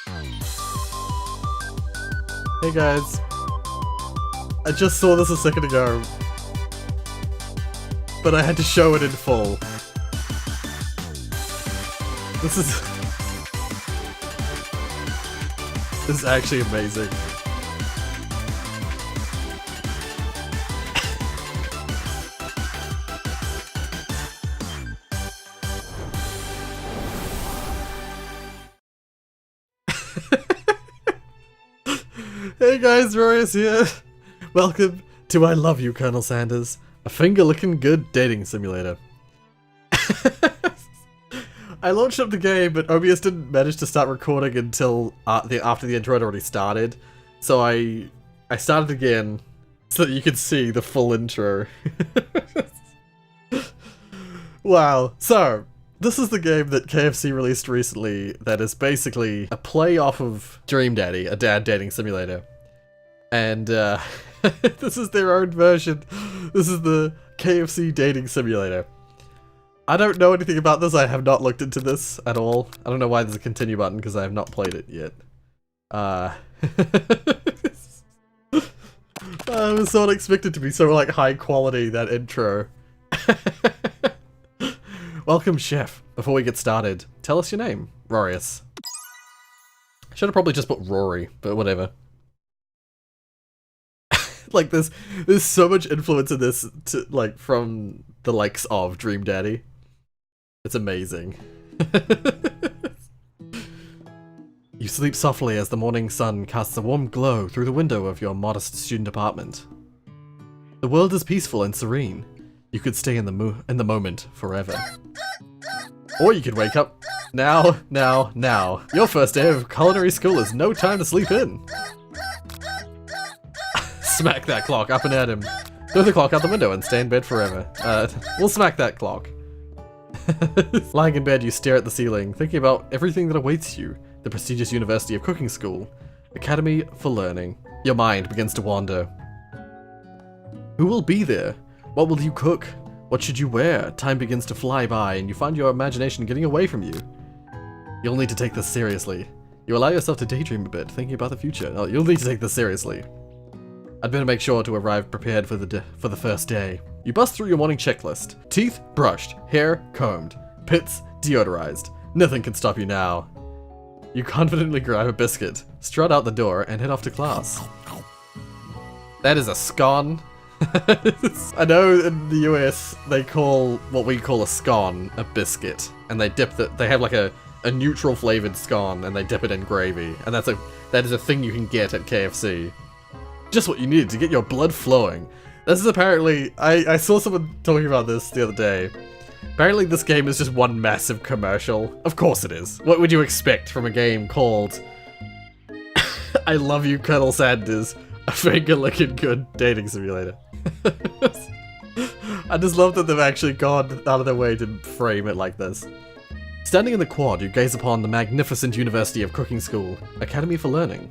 Hey guys. I just saw this a second ago, but I had to show it in full. This is actually amazing. Hey guys, Rorius here. Welcome to I Love You, Colonel Sanders, a finger-licking good dating simulator. I launched up the game, but OBS didn't manage to start recording until after the intro had already started. So I started again so that you could see the full intro. Wow. So, this is the game that KFC released recently that is basically a play off of Dream Daddy, a dad dating simulator. And this is their own version. This is the KFC dating simulator. I don't know anything about this. I have not looked into this at all. I don't know why there's a continue button because I have not played it yet. I was so unexpected to be so like high quality, that intro. Welcome, chef. Before we get started, tell us your name. Rorius. Should have probably just put Rory, but whatever. Like there's so much influence in this from the likes of Dream Daddy. It's amazing. You sleep softly as the morning sun casts a warm glow through the window of your modest student apartment. The world is peaceful and serene. You could stay in the moment forever. Or you could wake up now. Your first day of culinary school is no time to sleep in. Smack that clock up and at him. Throw the clock out the window and stay in bed forever. We'll smack that clock. Lying in bed, you stare at the ceiling, thinking about everything that awaits you. The prestigious University of Cooking School. Academy for Learning. Your mind begins to wander. Who will be there? What will you cook? What should you wear? Time begins to fly by, and you find your imagination getting away from you. You'll need to take this seriously. You allow yourself to daydream a bit, thinking about the future. Oh, you'll need to take this seriously. I'd better make sure to arrive prepared for the first day. You bust through your morning checklist. Teeth brushed, hair combed, pits deodorized. Nothing can stop you now. You confidently grab a biscuit, strut out the door, and head off to class. That is a scone. I know in the US they call what we call a scone a biscuit, and they have like a neutral flavored scone and they dip it in gravy, and that is a thing you can get at KFC. Just what you needed to get your blood flowing. This is apparently, I saw someone talking about this the other day. Apparently this game is just one massive commercial. Of course it is. What would you expect from a game called I Love You, Colonel Sanders, a finger-licking good dating simulator? I just love that they've actually gone out of their way to frame it like this. Standing in the quad, you gaze upon the magnificent University of Cooking School, Academy for Learning.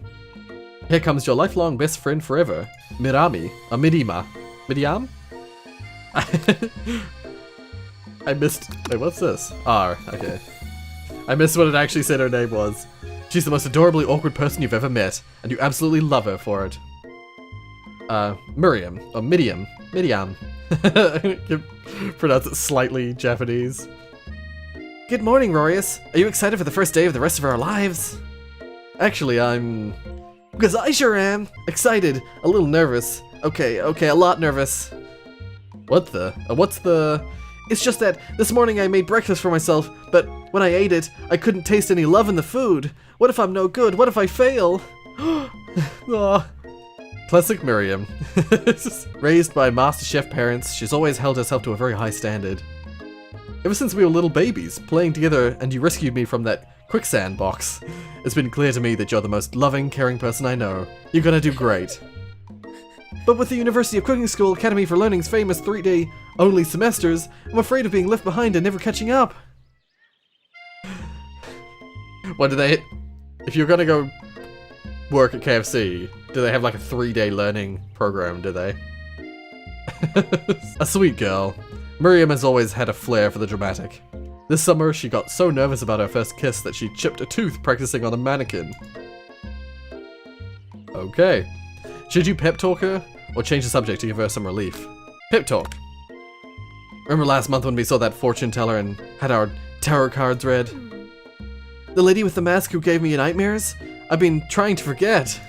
Here comes your lifelong best friend forever, Mirami, or Midima. Midiam? I missed, wait, what's this? R, okay. I missed what it actually said her name was. She's the most adorably awkward person you've ever met, and you absolutely love her for it. Miriam, or Midiam. You pronounce it slightly Japanese. Good morning, Rorius. Are you excited for the first day of the rest of our lives? Actually, because I sure am. Excited, a little nervous. Okay, a lot nervous. What's the... It's just that this morning I made breakfast for myself, but when I ate it, I couldn't taste any love in the food. What if I'm no good? What if I fail? Oh. Classic Miriam. Raised by MasterChef parents, she's always held herself to a very high standard. Ever since we were little babies, playing together and you rescued me from that quicksand box, it's been clear to me that you're the most loving, caring person I know. You're gonna do great. But with the University of Cooking School Academy for Learning's famous 3-day only semesters, I'm afraid of being left behind and never catching up. What do they... If you're gonna go work at KFC, do they have like a 3-day learning program, do they? A sweet girl. Miriam has always had a flair for the dramatic. This summer, she got so nervous about her first kiss that she chipped a tooth practicing on a mannequin. Okay. Should you pep talk her, or change the subject to give her some relief? Pep talk. Remember last month when we saw that fortune teller and had our tarot cards read? The lady with the mask who gave me nightmares? I've been trying to forget.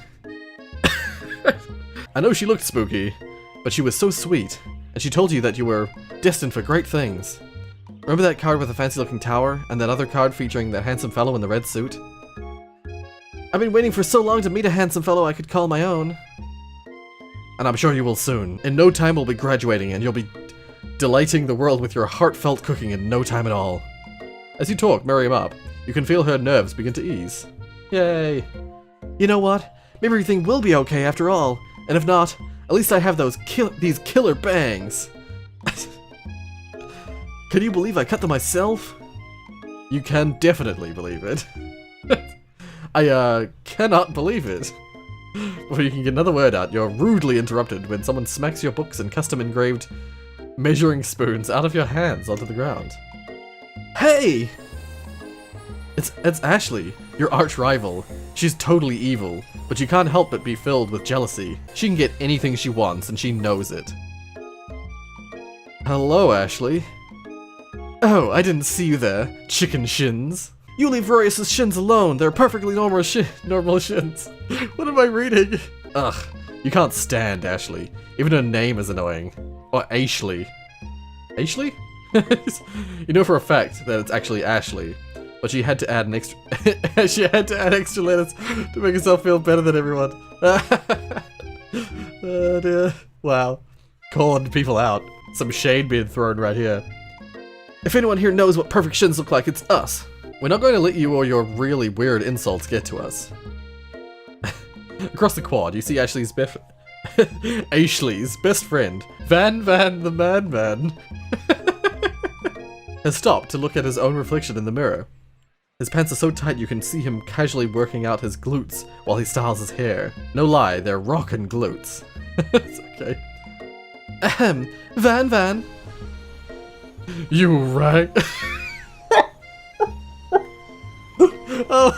I know she looked spooky, but she was so sweet, and she told you that you were destined for great things. Remember that card with the fancy-looking tower, and that other card featuring that handsome fellow in the red suit? I've been waiting for so long to meet a handsome fellow I could call my own. And I'm sure you will soon. In no time we'll be graduating, and you'll be delighting the world with your heartfelt cooking in no time at all. As you talk, Miriam up, you can feel her nerves begin to ease. Yay. You know what? Maybe everything will be okay after all. And if not, at least I have these killer bangs. Can you believe I cut them myself? You can definitely believe it. I cannot believe it. Before you can get another word out, you're rudely interrupted when someone smacks your books and custom engraved measuring spoons out of your hands onto the ground. Hey! It's Ashley, your arch rival. She's totally evil, but you can't help but be filled with jealousy. She can get anything she wants, and she knows it. Hello, Ashley. Oh, I didn't see you there, chicken shins. You leave Rorius' shins alone, they're perfectly normal shins. What am I reading? Ugh, you can't stand Ashley. Even her name is annoying. Or Ashley. Ashley? You know for a fact that it's actually Ashley. But she had to add an extra she had to add extra letters to make herself feel better than everyone. Oh dear. Wow. Calling people out. Some shade being thrown right here. If anyone here knows what perfect shins look like, it's us. We're not going to let you or your really weird insults get to us. Across the quad, you see Ashley's best friend, Van the Man, has stopped to look at his own reflection in the mirror. His pants are so tight you can see him casually working out his glutes while he styles his hair. No lie, they're rockin' glutes. It's okay. Ahem, Van. You rang. Oh,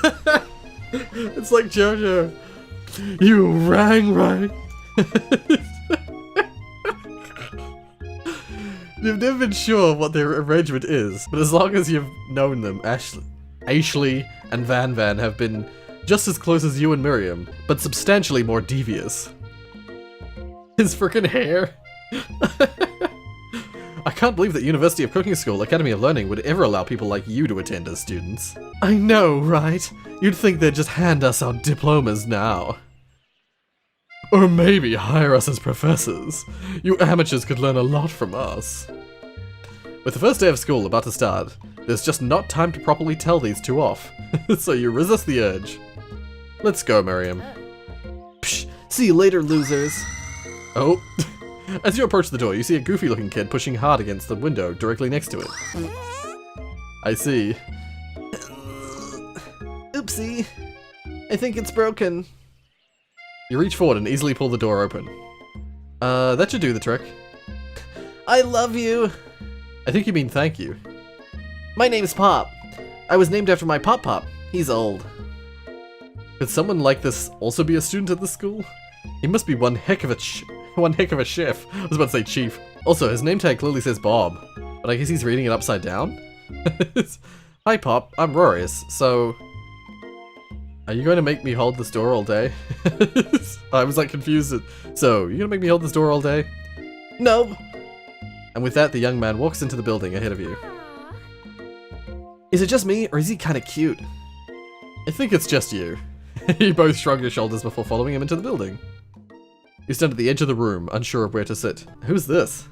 it's like JoJo. You rang. You've never been sure what their arrangement is, but as long as you've known them, Ashley and Van have been just as close as you and Miriam, but substantially more devious. His frickin' hair. I can't believe that University of Cooking School Academy of Learning would ever allow people like you to attend as students. I know, right? You'd think they'd just hand us our diplomas now. Or maybe hire us as professors. You amateurs could learn a lot from us. With the first day of school about to start, there's just not time to properly tell these two off. So you resist the urge. Let's go, Miriam. Psh, see you later, losers. Oh. As you approach the door, you see a goofy-looking kid pushing hard against the window directly next to it. I see. Oopsie. I think it's broken. You reach forward and easily pull the door open. That should do the trick. I love you. I think you mean thank you. My name's Pop. I was named after my Pop. He's old. Could someone like this also be a student at this school? He must be one heck of a chef. I was about to say chief. Also, his name tag clearly says Bob, but I guess he's reading it upside down? Hi Pop, I'm Rorius, so... Are you going to make me hold this door all day? I was like confused. So, you gonna make me hold this door all day? No. And with that, the young man walks into the building ahead of you. Is it just me, or is he kinda cute? I think it's just you. You both shrug your shoulders before following him into the building. You stand at the edge of the room, unsure of where to sit. Who's this?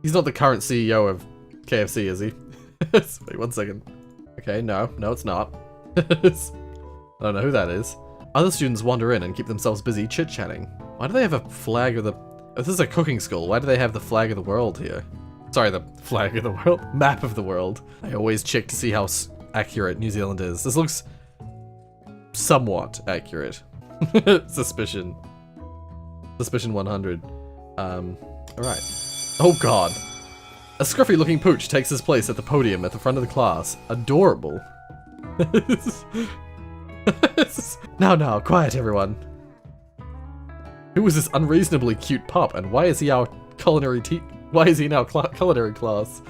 He's not the current CEO of KFC, is he? Wait 1 second. Okay, no, it's not. I don't know who that is. Other students wander in and keep themselves busy chit-chatting. Why do they have a flag of the... If this is a cooking school, why do they have the flag of the world here? Sorry, the flag of the world? Map of the world. I always check to see how accurate New Zealand is. This looks... somewhat accurate. Suspicion 100. Alright. Oh god. A scruffy-looking pooch takes his place at the podium at the front of the class. Adorable. Now, quiet everyone. Who is this unreasonably cute pup, and why is he our culinary culinary class?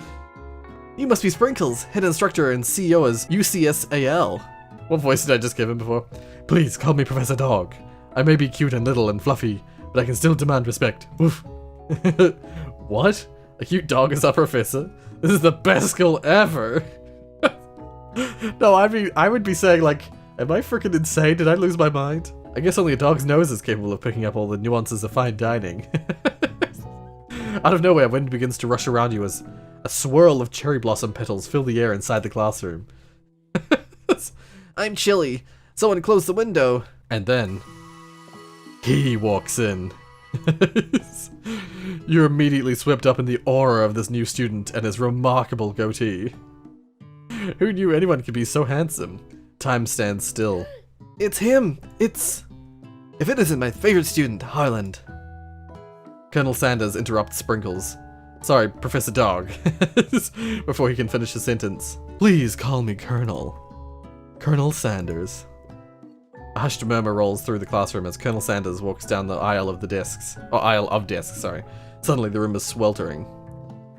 You must be Sprinkles, head instructor and CEO as UCSAL. What voice did I just give him before? Please, call me Professor Dog. I may be cute and little and fluffy, but I can still demand respect. Woof. What? A cute dog is our professor? This is the best school ever! No, I would be saying, like, am I freaking insane? Did I lose my mind? I guess only a dog's nose is capable of picking up all the nuances of fine dining. Out of nowhere, wind begins to rush around you as a swirl of cherry blossom petals fill the air inside the classroom. I'm chilly. Someone close the window. And then, he walks in. You're immediately swept up in the aura of this new student and his remarkable goatee. Who knew anyone could be so handsome? Time stands still. It's him! If it isn't my favorite student, Harland. Colonel Sanders interrupts Sprinkles. Sorry, Professor Dog. Before he can finish his sentence. Please call me Colonel. Colonel Sanders. A hushed murmur rolls through the classroom as Colonel Sanders walks down the aisle of desks. Sorry. Suddenly the room is sweltering.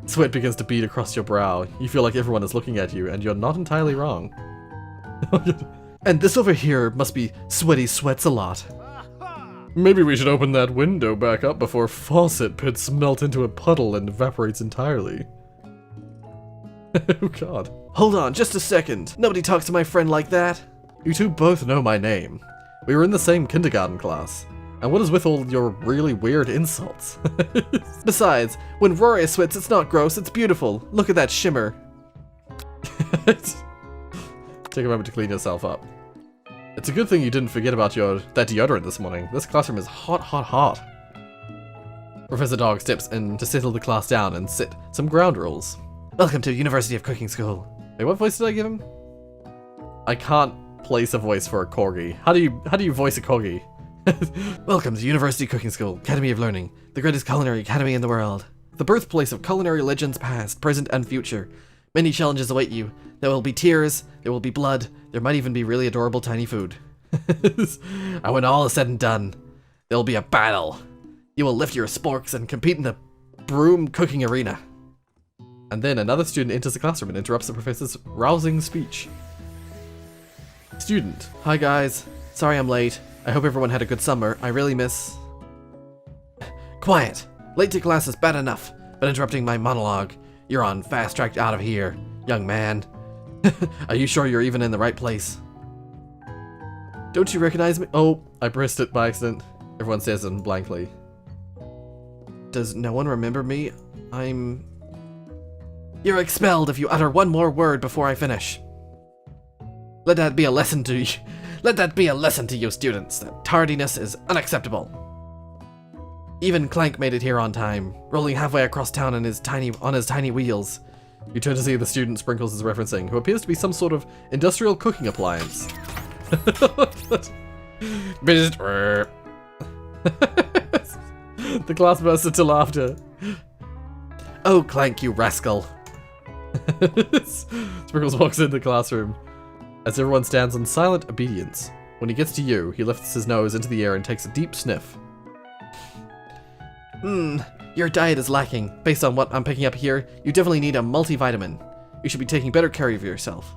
Sweat begins to bead across your brow. You feel like everyone is looking at you, and you're not entirely wrong. And this over here must be Sweaty Sweats a lot. Maybe we should open that window back up before faucet pits melt into a puddle and evaporates entirely. Oh god. Hold on, just a second. Nobody talks to my friend like that. You two both know my name. We were in the same kindergarten class. And what is with all your really weird insults? Besides, when Rorius sweats, it's not gross, it's beautiful. Look at that shimmer. Take a moment to clean yourself up. It's a good thing you didn't forget about that deodorant this morning. This classroom is hot, hot, hot. Professor Dog steps in to settle the class down and set some ground rules. Welcome to University of Cooking School. Wait, what voice did I give him? I can't place a voice for a corgi. How do you voice a corgi? Welcome to University Cooking School, Academy of Learning, the greatest culinary academy in the world. The birthplace of culinary legends past, present, and future. Many challenges await you. There will be tears, there will be blood, there might even be really adorable tiny food. And when all is said and done, there will be a battle. You will lift your sporks and compete in the broom cooking arena. And then another student enters the classroom and interrupts the professor's rousing speech. Student. Hi guys. Sorry I'm late. I hope everyone had a good summer. I really miss... Quiet! Late to class is bad enough, but interrupting my monologue. You're on fast track out of here, young man. Are you sure you're even in the right place? Don't you recognize me? Oh, I pressed it by accident. Everyone stares at him blankly. Does no one remember me? You're expelled if you utter one more word before I finish. Let that be a lesson to you. Let that be a lesson to you students, that tardiness is unacceptable. Even Clank made it here on time, rolling halfway across town on his tiny wheels. You turn to see the student Sprinkles is referencing, who appears to be some sort of industrial cooking appliance. The class bursts into laughter. Oh, Clank, you rascal. Sprinkles walks into the classroom as everyone stands in silent obedience. When he gets to you, he lifts his nose into the air and takes a deep sniff. Your diet is lacking. Based on what I'm picking up here, you definitely need a multivitamin. You should be taking better care of yourself.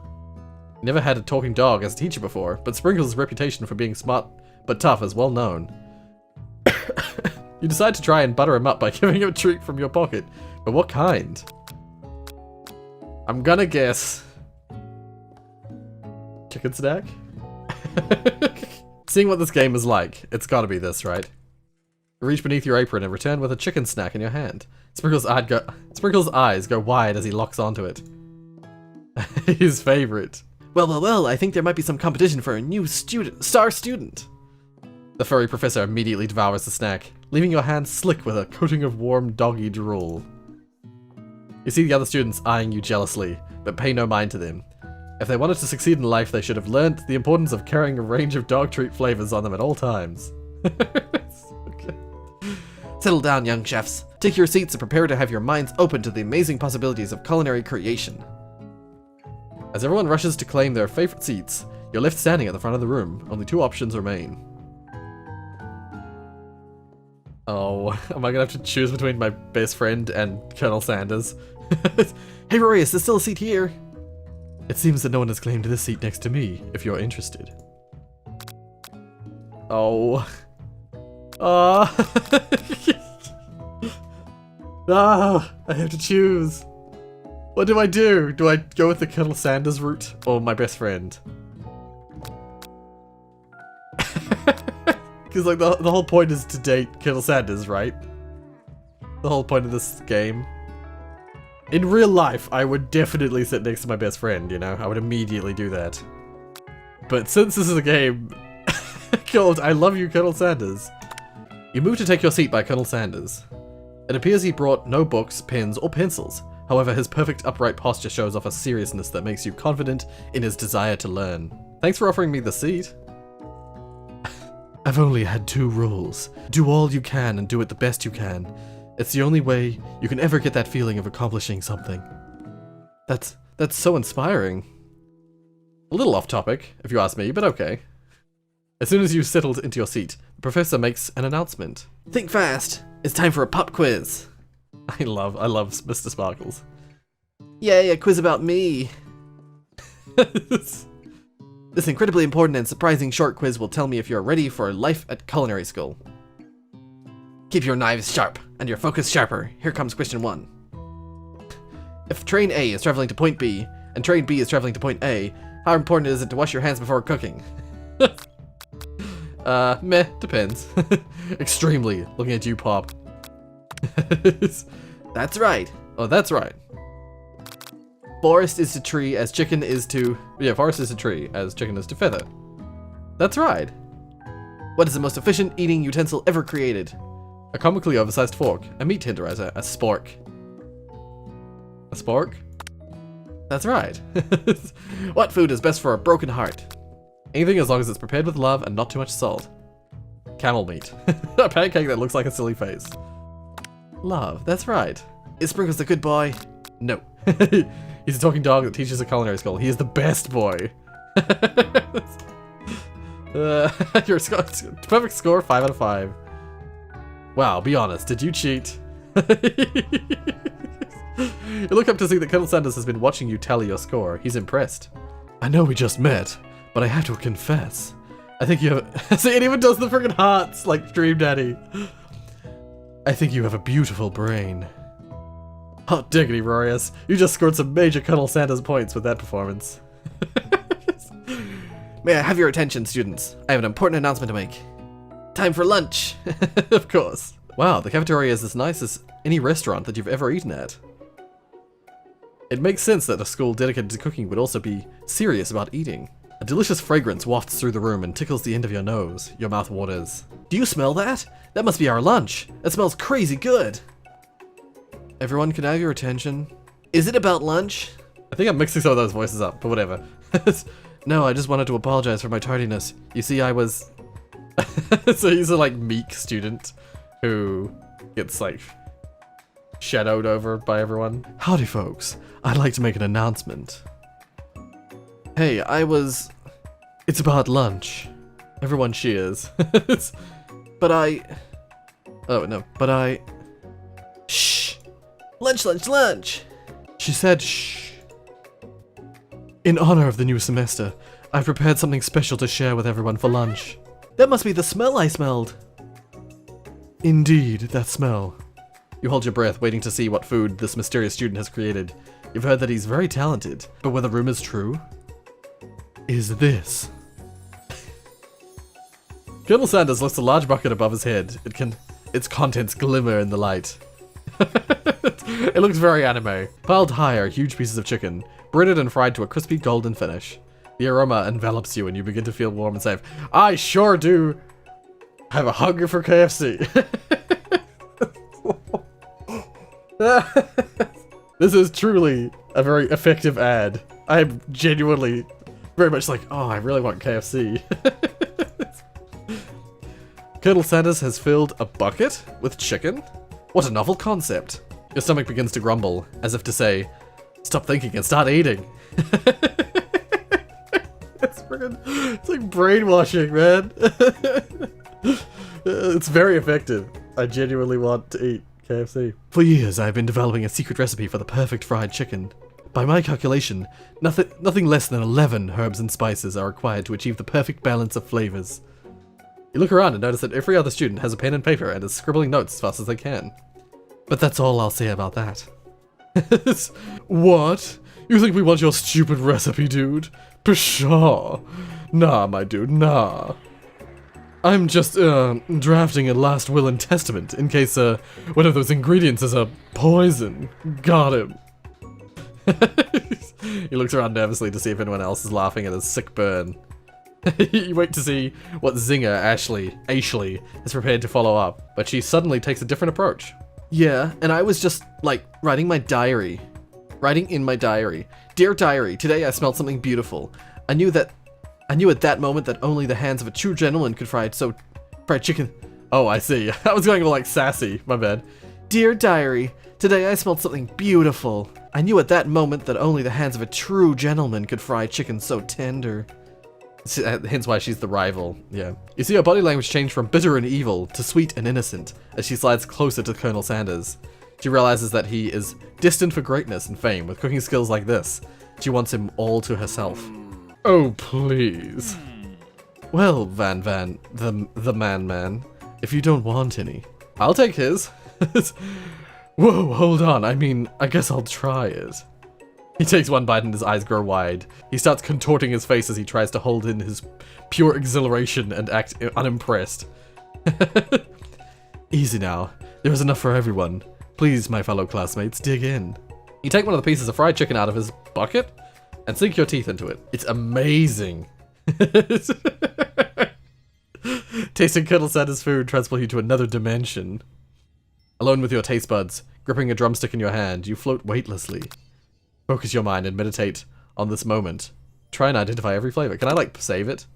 Never had a talking dog as a teacher before, but Sprinkles' reputation for being smart but tough is well known. You decide to try and butter him up by giving him a treat from your pocket, but what kind? I'm gonna guess... chicken snack? Seeing what this game is like, it's gotta be this, right? Reach beneath your apron and return with a chicken snack in your hand. Sprinkles' eyes go wide as he locks onto it. His favorite. Well, I think there might be some competition for a new star student. The furry professor immediately devours the snack, leaving your hand slick with a coating of warm doggy drool. You see the other students eyeing you jealously, but pay no mind to them. If they wanted to succeed in life, they should have learned the importance of carrying a range of dog treat flavors on them at all times. Okay. Settle down, young chefs. Take your seats and prepare to have your minds open to the amazing possibilities of culinary creation. As everyone rushes to claim their favorite seats, you're left standing at the front of the room. Only 2 options remain. Oh, am I gonna have to choose between my best friend and Colonel Sanders? Hey Rorius, there's still a seat here. It seems that no one has claimed this seat next to me, if you're interested. Oh. I have to choose. What do I do? Do I go with the Colonel Sanders route or my best friend? Because like the whole point is to date Colonel Sanders, right? The whole point of this game. In real life, I would definitely sit next to my best friend, you know? I would immediately do that. But since this is a game called I Love You, Colonel Sanders, you move to take your seat by Colonel Sanders. It appears he brought no books, pens, or pencils. However, his perfect upright posture shows off a seriousness that makes you confident in his desire to learn. Thanks for offering me the seat. I've only had 2 rules. Do all you can and do it the best you can. It's the only way you can ever get that feeling of accomplishing something. That's so inspiring. A little off topic, if you ask me, but okay. As soon as you settled into your seat, the professor makes an announcement. Think fast! It's time for a pop quiz! I love Mr. Sparkles. Yay, a quiz about me! This incredibly important and surprising short quiz will tell me if you're ready for life at culinary school. Keep your knives sharp, and your focus sharper. Here comes question 1. If train A is traveling to point B, and train B is traveling to point A, how important is it to wash your hands before cooking? Meh, depends. Extremely, looking at you, Pop. That's right. Oh, that's right. Forest is to tree as chicken is to... Yeah, forest is to tree as chicken is to feather. That's right. What is the most efficient eating utensil ever created? A comically oversized fork, a meat tenderizer, a spork. A spork? That's right. What food is best for a broken heart? Anything as long as it's prepared with love and not too much salt. Camel meat. A pancake that looks like a silly face. Love, that's right. Is Sprinkles a good boy? No. He's a talking dog that teaches at culinary school. He is the best boy. Your score, perfect score, 5 out of 5. Wow, be honest, did you cheat? You look up to see that Colonel Sanders has been watching you tally your score. He's impressed. I know we just met, but I have to confess. I think you have... See, it even does the friggin' hearts, like Dream Daddy. I think you have a beautiful brain. Hot diggity, Rorius. You just scored some major Colonel Sanders points with that performance. May I have your attention, students? I have an important announcement to make. Time for lunch! Of course. Wow, the cafeteria is as nice as any restaurant that you've ever eaten at. It makes sense that a school dedicated to cooking would also be serious about eating. A delicious fragrance wafts through the room and tickles the end of your nose. Your mouth waters. Do you smell that? That must be our lunch. It smells crazy good. Everyone, can I have your attention? Is it about lunch? I think I'm mixing some of those voices up, but whatever. No, I just wanted to apologize for my tardiness. You see, I was... So he's a, like, meek student who gets, like, shadowed over by everyone. Howdy, folks. I'd like to make an announcement. Hey, It's about lunch. Everyone cheers. But I... Oh, no. But I... Shh! Lunch, lunch, lunch! She said shh. In honor of the new semester, I've prepared something special to share with everyone for lunch. That must be the smell I smelled. Indeed, that smell. You hold your breath, waiting to see what food this mysterious student has created. You've heard that he's very talented, but whether rumor's true is this. Colonel Sanders lifts a large bucket above his head. Its contents glimmer in the light. It looks very anime. Piled high are huge pieces of chicken, breaded and fried to a crispy golden finish. The aroma envelops you and you begin to feel warm and safe. I sure do have a hunger for KFC. This is truly a very effective ad. I'm genuinely very much like, oh, I really want KFC. Colonel Sanders has filled a bucket with chicken. What a novel concept. Your stomach begins to grumble, as if to say, stop thinking and start eating. It's like brainwashing, man. It's very effective. I genuinely want to eat KFC. For years, I've been developing a secret recipe for the perfect fried chicken. By my calculation, nothing less than 11 herbs and spices are required to achieve the perfect balance of flavors. You look around and notice that every other student has a pen and paper and is scribbling notes as fast as they can. But that's all I'll say about that. What? You think we want your stupid recipe, dude? Pshaw. Nah, my dude, nah. I'm just, drafting a last will and testament in case, one of those ingredients is a poison. Got him. He looks around nervously to see if anyone else is laughing at his sick burn. You wait to see what zinger Ashley is prepared to follow up, but she suddenly takes a different approach. Yeah, and I was just, like, writing in my diary. Dear diary, today I smelled something beautiful. I knew at that moment that only the hands of a true gentleman could fried chicken. Oh, I see. I was going like sassy, my bad. Dear diary, today I smelled something beautiful. I knew at that moment that only the hands of a true gentleman could fry chicken so tender. Hence why she's the rival, yeah. You see her body language change from bitter and evil to sweet and innocent as she slides closer to Colonel Sanders. She realizes that he is destined for greatness and fame with cooking skills like this. She wants him all to herself. Oh, please. Well, the man, if you don't want any, I'll take his. Whoa, hold on, I guess I'll try it. He takes one bite and his eyes grow wide. He starts contorting his face as he tries to hold in his pure exhilaration and act unimpressed. Easy now, there is enough for everyone. Please, my fellow classmates, dig in. You take one of the pieces of fried chicken out of his bucket and sink your teeth into it. It's amazing. Tasting Colonel Sanders' food transports you to another dimension. Alone with your taste buds, gripping a drumstick in your hand, you float weightlessly. Focus your mind and meditate on this moment. Try and identify every flavor. Can I, like, save it?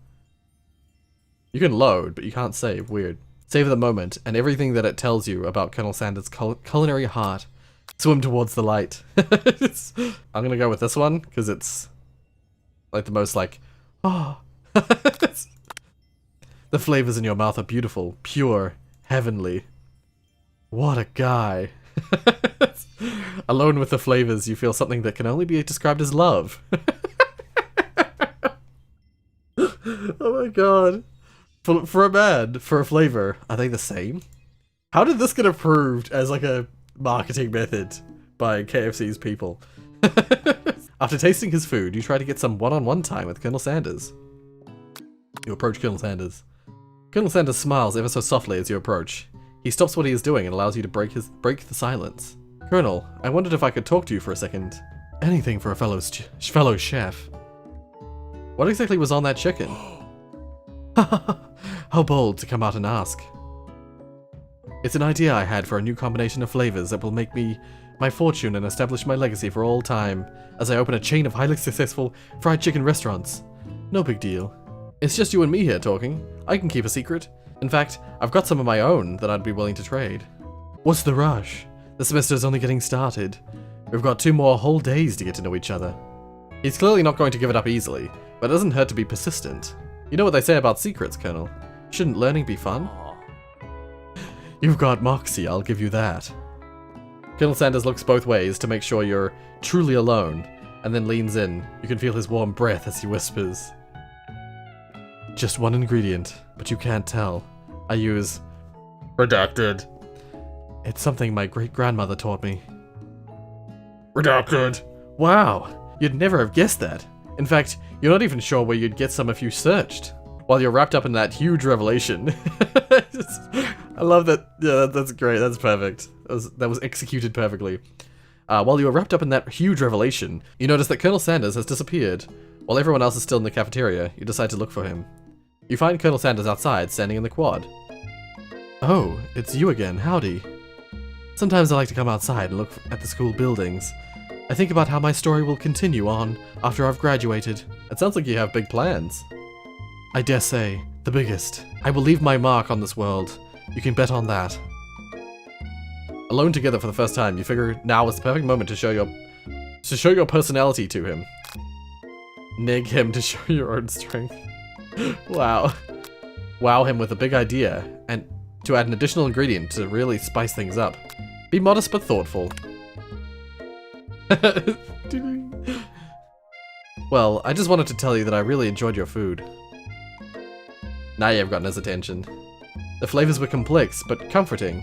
You can load, but you can't save. Weird. Savor the moment and everything that it tells you about Colonel Sanders' culinary heart. Swim towards the light. I'm gonna go with this one, because it's, like, the most, like, oh. The flavors in your mouth are beautiful, pure, heavenly. What a guy. Alone with the flavors, you feel something that can only be described as love. Oh my god. For a man, for a flavor, are they the same? How did this get approved as like a marketing method by KFC's people? After tasting his food, you try to get some one-on-one time with Colonel Sanders. You approach Colonel Sanders. Colonel Sanders smiles ever so softly as you approach. He stops what he is doing and allows you to break the silence. Colonel, I wondered if I could talk to you for a second. Anything for a fellow chef. What exactly was on that chicken? How bold to come out and ask. It's an idea I had for a new combination of flavors that will make me my fortune and establish my legacy for all time as I open a chain of highly successful fried chicken restaurants. No big deal. It's just you and me here talking. I can keep a secret. In fact, I've got some of my own that I'd be willing to trade. What's the rush? The semester's only getting started. We've got 2 more whole days to get to know each other. He's clearly not going to give it up easily, but it doesn't hurt to be persistent. You know what they say about secrets, Colonel. Shouldn't learning be fun? You've got moxie, I'll give you that. Colonel Sanders looks both ways to make sure you're truly alone, and then leans in. You can feel his warm breath as he whispers. Just one ingredient, but you can't tell. I use... Redacted. It's something my great-grandmother taught me. Redacted. Wow, you'd never have guessed that. In fact, you're not even sure where you'd get some if you searched. While you're wrapped up in that huge revelation. I love that. Yeah, that's great. That's perfect. That was executed perfectly. While you were wrapped up in that huge revelation, you notice that Colonel Sanders has disappeared. While everyone else is still in the cafeteria, you decide to look for him. You find Colonel Sanders outside, standing in the quad. Oh, it's you again. Howdy. Sometimes I like to come outside and look at the school buildings. I think about how my story will continue on after I've graduated. It sounds like you have big plans. I dare say, the biggest. I will leave my mark on this world. You can bet on that. Alone together for the first time, you figure now is the perfect moment to show your personality to him. Nig him to show your own strength. Wow. Wow him with a big idea, and to add an additional ingredient to really spice things up. Be modest but thoughtful. Well, I just wanted to tell you that I really enjoyed your food. Now you've gotten his attention. The flavors were complex, but comforting.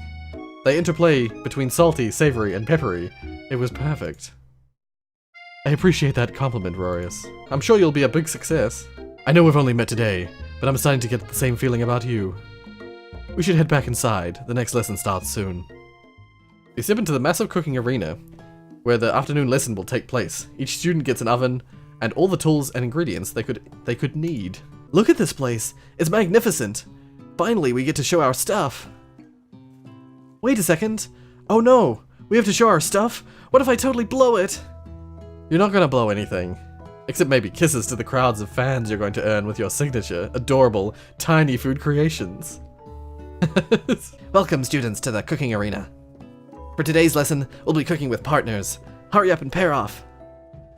They interplay between salty, savory, and peppery. It was perfect. I appreciate that compliment, Rorius. I'm sure you'll be a big success. I know we've only met today, but I'm starting to get the same feeling about you. We should head back inside. The next lesson starts soon. You step into the massive cooking arena, where the afternoon lesson will take place. Each student gets an oven, and all the tools and ingredients they could need. Look at this place! It's magnificent! Finally, we get to show our stuff! Wait a second! Oh no! We have to show our stuff? What if I totally blow it? You're not gonna blow anything. Except maybe kisses to the crowds of fans you're going to earn with your signature, adorable, tiny food creations. Welcome, students, to the cooking arena. For today's lesson, we'll be cooking with partners. Hurry up and pair off!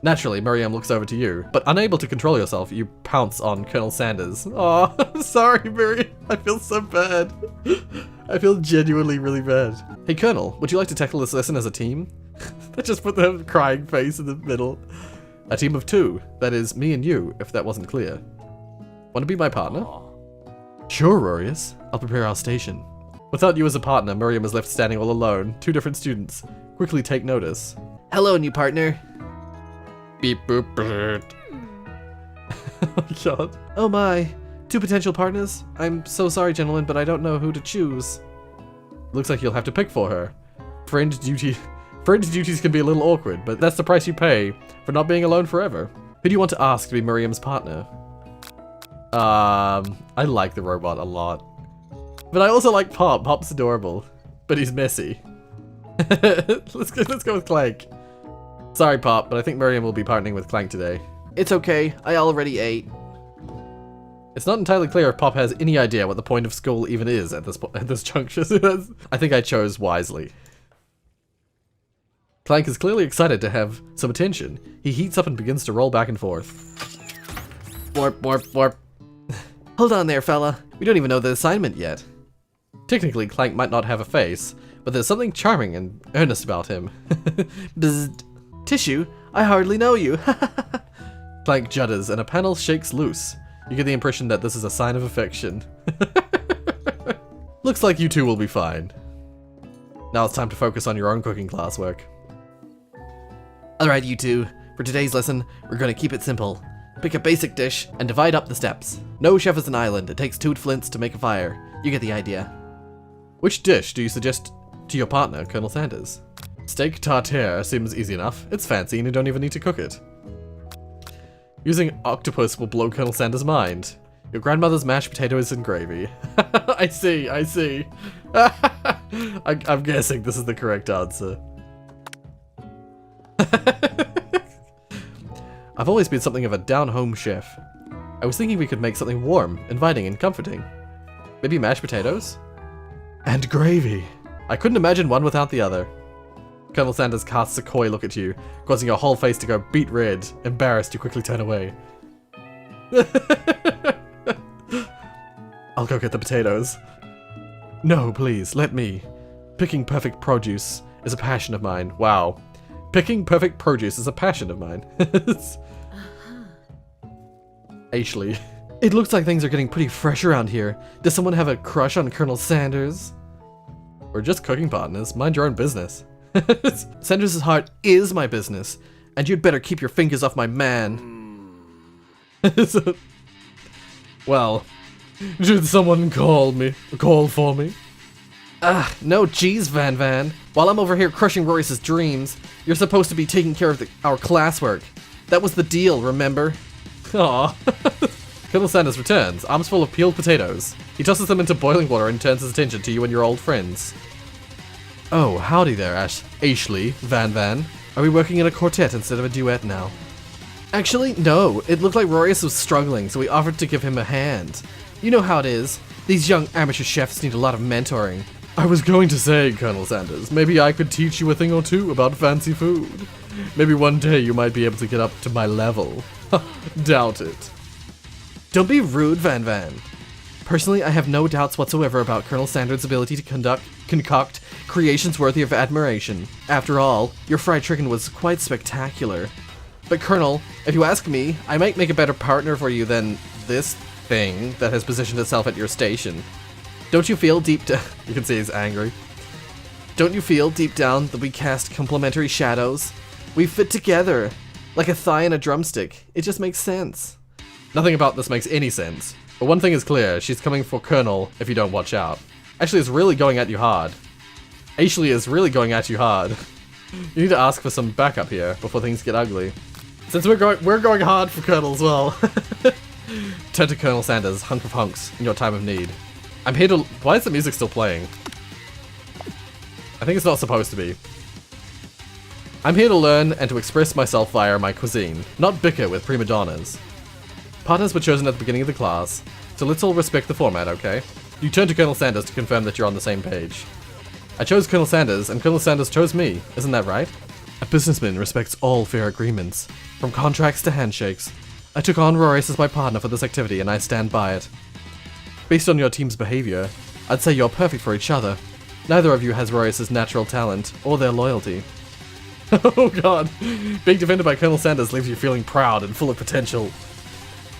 Naturally, Miriam looks over to you, but unable to control yourself, you pounce on Colonel Sanders. Aw, I'm sorry, Miriam. I feel so bad. I feel genuinely really bad. Hey, Colonel, would you like to tackle this lesson as a team? They just put their crying face in the middle. A team of 2. That is, me and you, if that wasn't clear. Want to be my partner? Sure, Rorius. I'll prepare our station. Without you as a partner, Miriam is left standing all alone. 2 different students. Quickly take notice. Hello, new partner. Beep boop bird. Oh god. Oh my. 2 potential partners? I'm so sorry, gentlemen, but I don't know who to choose. Looks like you'll have to pick for her. Friend duties can be a little awkward, but that's the price you pay for not being alone forever. Who do you want to ask to be Miriam's partner? I like the robot a lot. But I also like Pop. Pop's adorable. But he's messy. Let's go with Clank. Sorry, Pop, but I think Miriam will be partnering with Clank today. It's okay. I already ate. It's not entirely clear if Pop has any idea what the point of school even is at this juncture. I think I chose wisely. Clank is clearly excited to have some attention. He heats up and begins to roll back and forth. Warp, warp, warp. Hold on there, fella. We don't even know the assignment yet. Technically, Clank might not have a face, but there's something charming and earnest about him. Bzzzt. Tissue? I hardly know you. Clank judders and a panel shakes loose. You get the impression that this is a sign of affection. Looks like you 2 will be fine. Now it's time to focus on your own cooking classwork. Alright, you 2. For today's lesson, we're going to keep it simple. Pick a basic dish and divide up the steps. No chef is an island. It takes 2 flints to make a fire. You get the idea. Which dish do you suggest to your partner, Colonel Sanders? Steak tartare seems easy enough. It's fancy and you don't even need to cook it. Using octopus will blow Colonel Sanders' mind. Your grandmother's mashed potatoes and gravy. I see. I'm guessing this is the correct answer. I've always been something of a down-home chef. I was thinking we could make something warm, inviting, and comforting. Maybe mashed potatoes? And gravy. I couldn't imagine one without the other. Colonel Sanders casts a coy look at you, causing your whole face to go beet red. Embarrassed, you quickly turn away. I'll go get the potatoes. No, please, let me. Picking perfect produce is a passion of mine. Wow. Picking perfect produce is a passion of mine. Ashley. It looks like things are getting pretty fresh around here. Does someone have a crush on Colonel Sanders? We're just cooking partners. Mind your own business. Sanders' heart is my business, and you'd better keep your fingers off my man. Well, should someone call for me? No geez, Van Van. While I'm over here crushing Rorius' dreams, you're supposed to be taking care of our classwork. That was the deal, remember? Aw. Colonel Sanders returns, arms full of peeled potatoes. He tosses them into boiling water and turns his attention to you and your old friends. Oh, howdy there, Ashley, Van Van. Are we working in a quartet instead of a duet now? Actually, no. It looked like Rorius was struggling, so we offered to give him a hand. You know how it is. These young amateur chefs need a lot of mentoring. I was going to say, Colonel Sanders, maybe I could teach you a thing or two about fancy food. Maybe one day you might be able to get up to my level. Doubt it. Don't be rude, Van Van. Personally, I have no doubts whatsoever about Colonel Sanders' ability to concoct creations worthy of admiration. After all, your fried chicken was quite spectacular. But Colonel, if you ask me, I might make a better partner for you than this thing that has positioned itself at your station. Don't you feel deep down... You can see he's angry. Don't you feel deep down that we cast complementary shadows? We fit together, like a thigh and a drumstick. It just makes sense. Nothing about this makes any sense. But one thing is clear, she's coming for Colonel if you don't watch out. Actually, it's really going at you hard. Ashley is really going at you hard. You need to ask for some backup here before things get ugly. Since we're going hard for Colonel as well. Turn to Colonel Sanders, hunk of hunks, in your time of need. I'm here to... Why is the music still playing? I think it's not supposed to be. I'm here to learn and to express myself via my cuisine, not bicker with prima donnas. Partners were chosen at the beginning of the class, so let's all respect the format, okay? You turn to Colonel Sanders to confirm that you're on the same page. I chose Colonel Sanders, and Colonel Sanders chose me, isn't that right? A businessman respects all fair agreements, from contracts to handshakes. I took on Rorius as my partner for this activity, and I stand by it. Based on your team's behavior, I'd say you're perfect for each other. Neither of you has Rorius' natural talent, or their loyalty. Oh god, being defended by Colonel Sanders leaves you feeling proud and full of potential.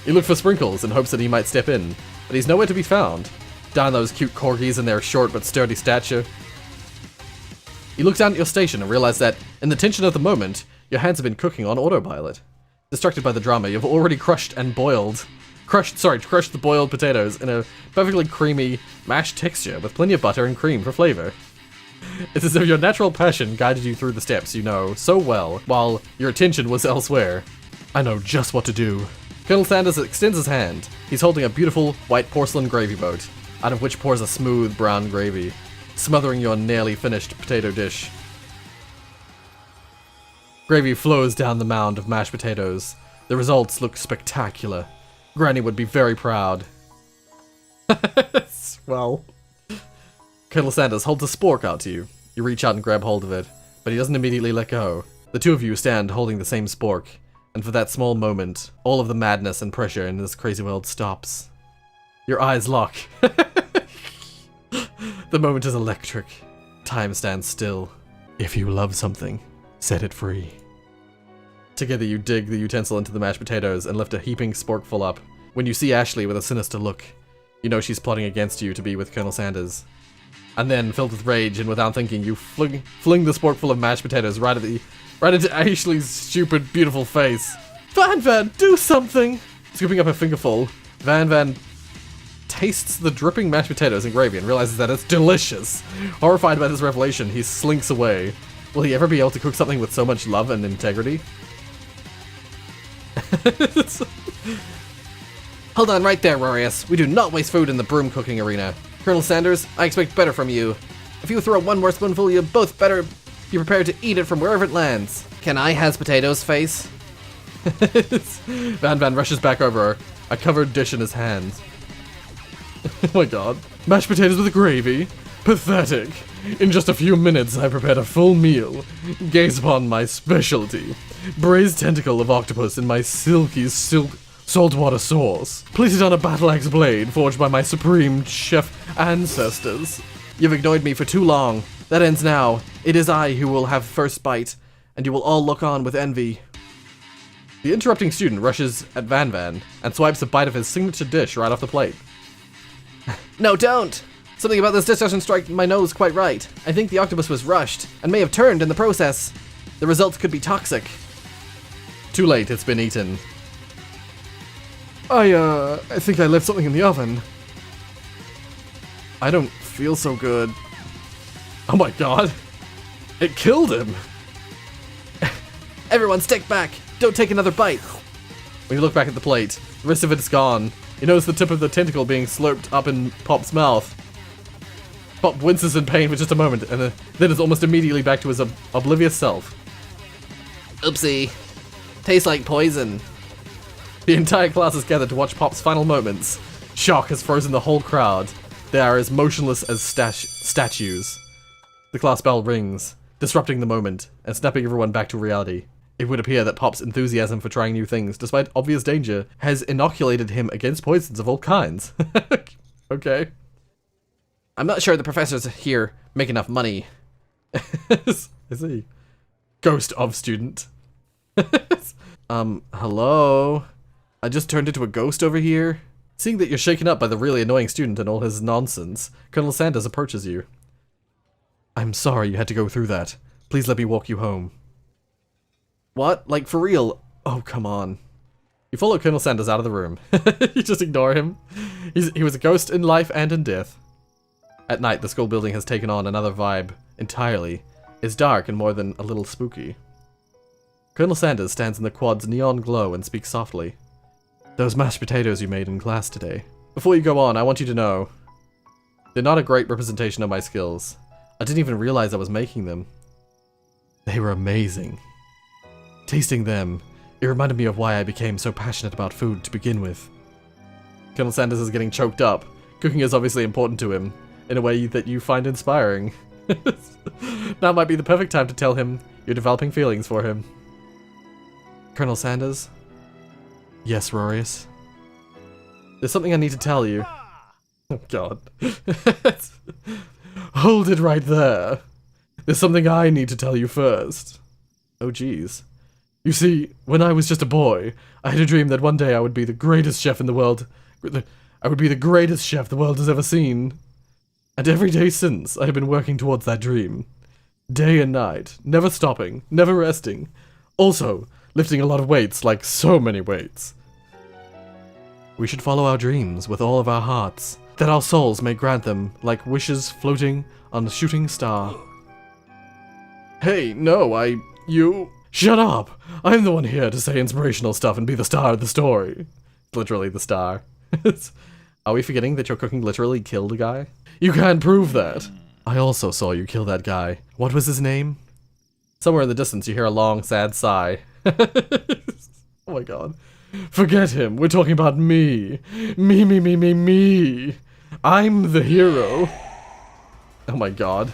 You look for Sprinkles in hopes that he might step in, but he's nowhere to be found. Down those cute corgis and their short but sturdy stature. You look down at your station and realize that, in the tension of the moment, your hands have been cooking on autopilot. Distracted by the drama, you've already crushed the boiled potatoes in a perfectly creamy, mashed texture with plenty of butter and cream for flavor. It's as if your natural passion guided you through the steps you know so well, while your attention was elsewhere. I know just what to do. Colonel Sanders extends his hand. He's holding a beautiful, white porcelain gravy boat, out of which pours a smooth brown gravy, smothering your nearly finished potato dish. Gravy flows down the mound of mashed potatoes. The results look spectacular. Granny would be very proud. Well... Colonel Sanders holds a spork out to you. You reach out and grab hold of it, but he doesn't immediately let go. The two of you stand holding the same spork, and for that small moment, all of the madness and pressure in this crazy world stops. Your eyes lock. The moment is electric. Time stands still. If you love something, set it free. Together you dig the utensil into the mashed potatoes and lift a heaping sporkful up. When you see Ashley with a sinister look, you know she's plotting against you to be with Colonel Sanders. And then, filled with rage and without thinking, you fling the sporkful of mashed potatoes right into Ashley's stupid, beautiful face. Van Van, do something! Scooping up a fingerful, Van Van tastes the dripping mashed potatoes and gravy and realizes that it's delicious. Horrified by this revelation, he slinks away. Will he ever be able to cook something with so much love and integrity? Hold on right there, Rorius. We do not waste food in the broom cooking arena. Colonel Sanders, I expect better from you. If you throw one more spoonful, you both better be prepared to eat it from wherever it lands. Can I has potatoes, face? Van Van rushes back over a covered dish in his hands. Oh my god. Mashed potatoes with gravy? Pathetic. In just a few minutes, I prepared a full meal. Gaze upon my specialty. Braised tentacle of octopus in my silky saltwater sauce. Place it on a battle axe blade forged by my supreme chef ancestors. You've ignored me for too long. That ends now. It is I who will have first bite, and you will all look on with envy. The interrupting student rushes at Van Van and swipes a bite of his signature dish right off the plate. No, don't! Something about this dish doesn't strike my nose quite right. I think the octopus was rushed, and may have turned in the process. The results could be toxic. Too late, it's been eaten. I think I left something in the oven. I don't feel so good. Oh my god. It killed him. Everyone stick back. Don't take another bite. When you look back at the plate, the rest of it is gone. You notice the tip of the tentacle being slurped up in Pop's mouth. Pop winces in pain for just a moment, and then is almost immediately back to his oblivious self. Oopsie. Tastes like poison. The entire class is gathered to watch Pop's final moments. Shock has frozen the whole crowd. They are as motionless as statues. The class bell rings, disrupting the moment and snapping everyone back to reality. It would appear that Pop's enthusiasm for trying new things, despite obvious danger, has inoculated him against poisons of all kinds. Okay. I'm not sure the professors here make enough money. Is he? Ghost of student. Hello? I just turned into a ghost over here? Seeing that you're shaken up by the really annoying student and all his nonsense, Colonel Sanders approaches you. I'm sorry you had to go through that. Please let me walk you home. What? Like, for real? Oh, come on. You follow Colonel Sanders out of the room. You just ignore him. He was a ghost in life and in death. At night, the school building has taken on another vibe entirely. It's dark and more than a little spooky. Colonel Sanders stands in the quad's neon glow and speaks softly. Those mashed potatoes you made in class today. Before you go on, I want you to know, they're not a great representation of my skills. I didn't even realize I was making them. They were amazing. Tasting them, it reminded me of why I became so passionate about food to begin with. Colonel Sanders is getting choked up. Cooking is obviously important to him, in a way that you find inspiring. Now might be the perfect time to tell him you're developing feelings for him. Colonel Sanders? Yes, Rorius? There's something I need to tell you. Oh god. Hold it right there. There's something I need to tell you first. Oh jeez. You see, when I was just a boy, I had a dream that one day I would be the greatest chef in the world. I would be the greatest chef the world has ever seen. And every day since, I have been working towards that dream. Day and night, never stopping, never resting. Also, lifting a lot of weights, like so many weights. We should follow our dreams with all of our hearts, that our souls may grant them like wishes floating on a shooting star. Hey, no, you... Shut up! I'm the one here to say inspirational stuff and be the star of the story. Literally the star. Are we forgetting that your cooking literally killed a guy? You can't prove that! I also saw you kill that guy. What was his name? Somewhere in the distance you hear a long, sad sigh. Oh my god. Forget him, we're talking about me. Me. I'm the hero. Oh my god.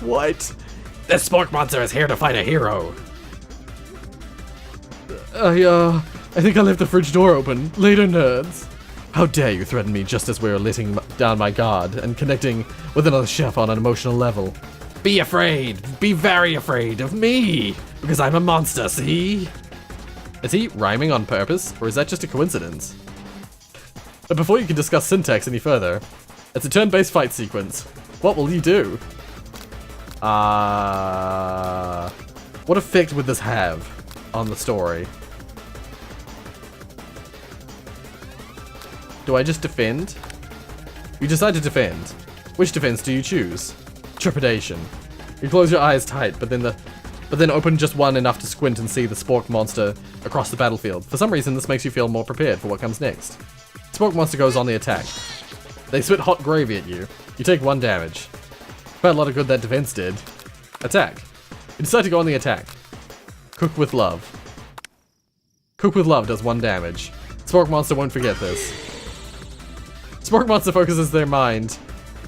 What? This spork monster is here to fight a hero. I think I left the fridge door open. Later, nerds. How dare you threaten me just as we were letting down my guard and connecting with another chef on an emotional level. Be afraid. Be very afraid of me. Because I'm a monster, see? Is he rhyming on purpose, or is that just a coincidence? But before you can discuss syntax any further, it's a turn-based fight sequence. What will you do? What effect would this have on the story? Do I just defend? You decide to defend. Which defense do you choose? Trepidation. You close your eyes tight, but then open just one enough to squint and see the spork monster across the battlefield. For some reason, this makes you feel more prepared for what comes next. Spork monster goes on the attack. They spit hot gravy at you. You take 1 damage. Quite a lot of good that defense did. Attack. You decide to go on the attack. Cook with love. Cook with love does 1 damage. Spork monster won't forget this. Spork monster focuses their mind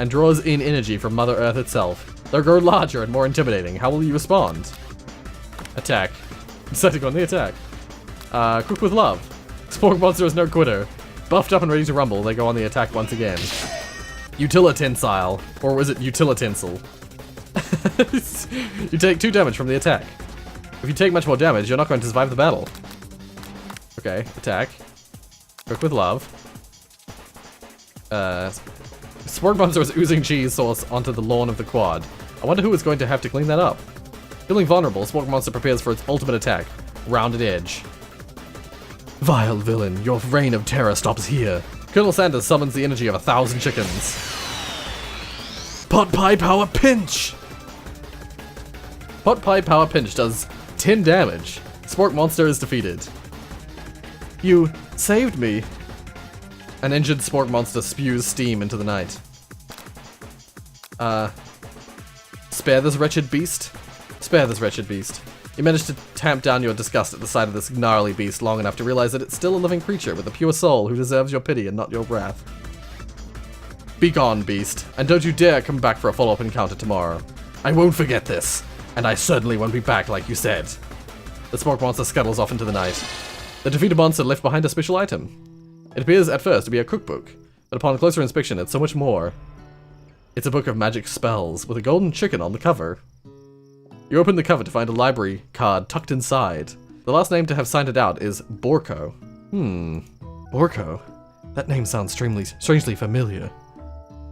and draws in energy from Mother Earth itself. They'll grow larger and more intimidating. How will you respond? Attack. Decide to go on the attack. Cook with love. Spork monster is no quitter. Buffed up and ready to rumble, they go on the attack once again. Utilitensile. Or was it utilitensile? You take 2 damage from the attack. If you take much more damage, you're not going to survive the battle. Okay, attack. Cook with love. Spork monster is oozing cheese sauce onto the lawn of the quad. I wonder who is going to have to clean that up. Feeling vulnerable, Spork monster prepares for its ultimate attack. Rounded edge. Vile villain, your reign of terror stops here. Colonel Sanders summons the energy of 1,000 chickens. Pot pie power pinch! Pot pie power pinch does 10 damage. Spork monster is defeated. You saved me. An injured spork monster spews steam into the night. Spare this wretched beast? Spare this wretched beast. You manage to tamp down your disgust at the sight of this gnarly beast long enough to realize that it's still a living creature with a pure soul who deserves your pity and not your wrath. Be gone, beast, and don't you dare come back for a follow-up encounter tomorrow. I won't forget this, and I certainly won't be back like you said. The smoke monster scuttles off into the night. The defeated monster left behind a special item. It appears at first to be a cookbook, but upon closer inspection it's so much more. It's a book of magic spells with a golden chicken on the cover. You open the cover to find a library card tucked inside. The last name to have signed it out is Borko. Borko? That name sounds strangely familiar.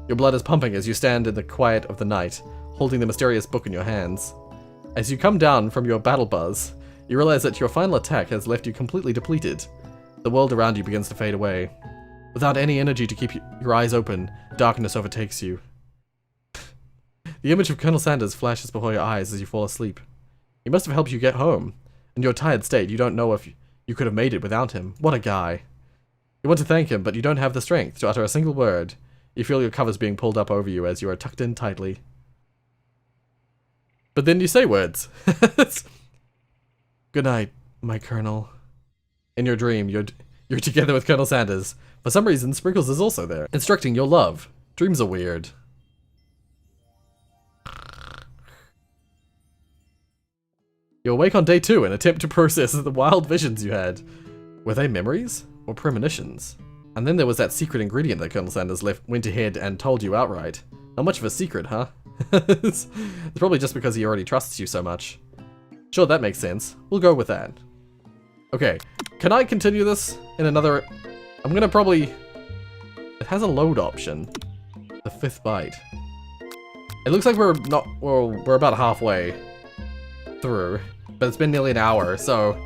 Your blood is pumping as you stand in the quiet of the night, holding the mysterious book in your hands. As you come down from your battle buzz, you realize that your final attack has left you completely depleted. The world around you begins to fade away. Without any energy to keep your eyes open, darkness overtakes you. The image of Colonel Sanders flashes before your eyes as you fall asleep. He must have helped you get home. In your tired state, you don't know if you could have made it without him. What a guy. You want to thank him, but you don't have the strength to utter a single word. You feel your covers being pulled up over you as you are tucked in tightly. But then you say words. Good night, my Colonel. In your dream, you're together with Colonel Sanders. For some reason, Sprinkles is also there, instructing your love. Dreams are weird. You awake on day 2 and attempt to process the wild visions you had. Were they memories or premonitions? And then there was that secret ingredient that Colonel Sanders went ahead and told you outright. Not much of a secret, huh? It's probably just because he already trusts you so much. Sure, that makes sense. We'll go with that. Okay, can I continue this in another... I'm gonna probably... It has a load option. The 5th bite. It looks like we're about halfway through, but it's been nearly an hour, so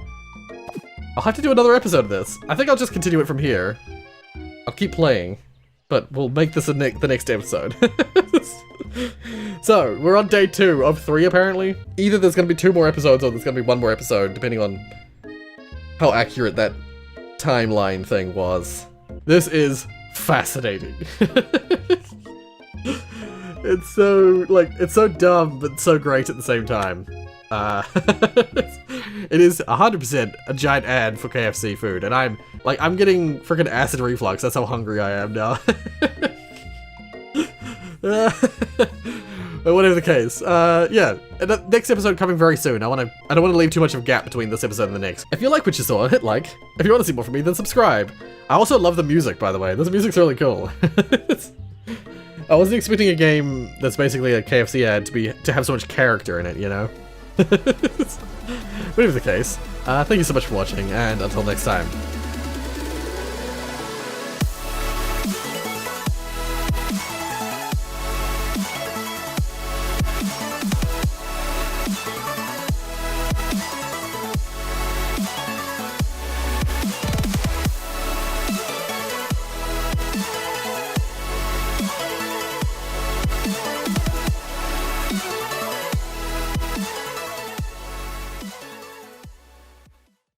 I'll have to do another episode of this. I think I'll just continue it from here. I'll keep playing, but we'll make this the next episode. So, we're on day 2 of 3 apparently. Either there's gonna be 2 more episodes or there's gonna be 1 more episode, depending on how accurate that timeline thing was. This is fascinating. It's so dumb, but so great at the same time. It is 100% a giant ad for KFC food, and I'm getting freaking acid reflux. That's how hungry I am now. But whatever the case, yeah. The next episode coming very soon. I don't want to leave too much of a gap between this episode and the next. If you like what you saw, hit like. If you want to see more from me, then subscribe. I also love the music, by the way. This music's really cool. I wasn't expecting a game that's basically a KFC ad to have so much character in it, you know? Whatever the case, thank you so much for watching, and until next time.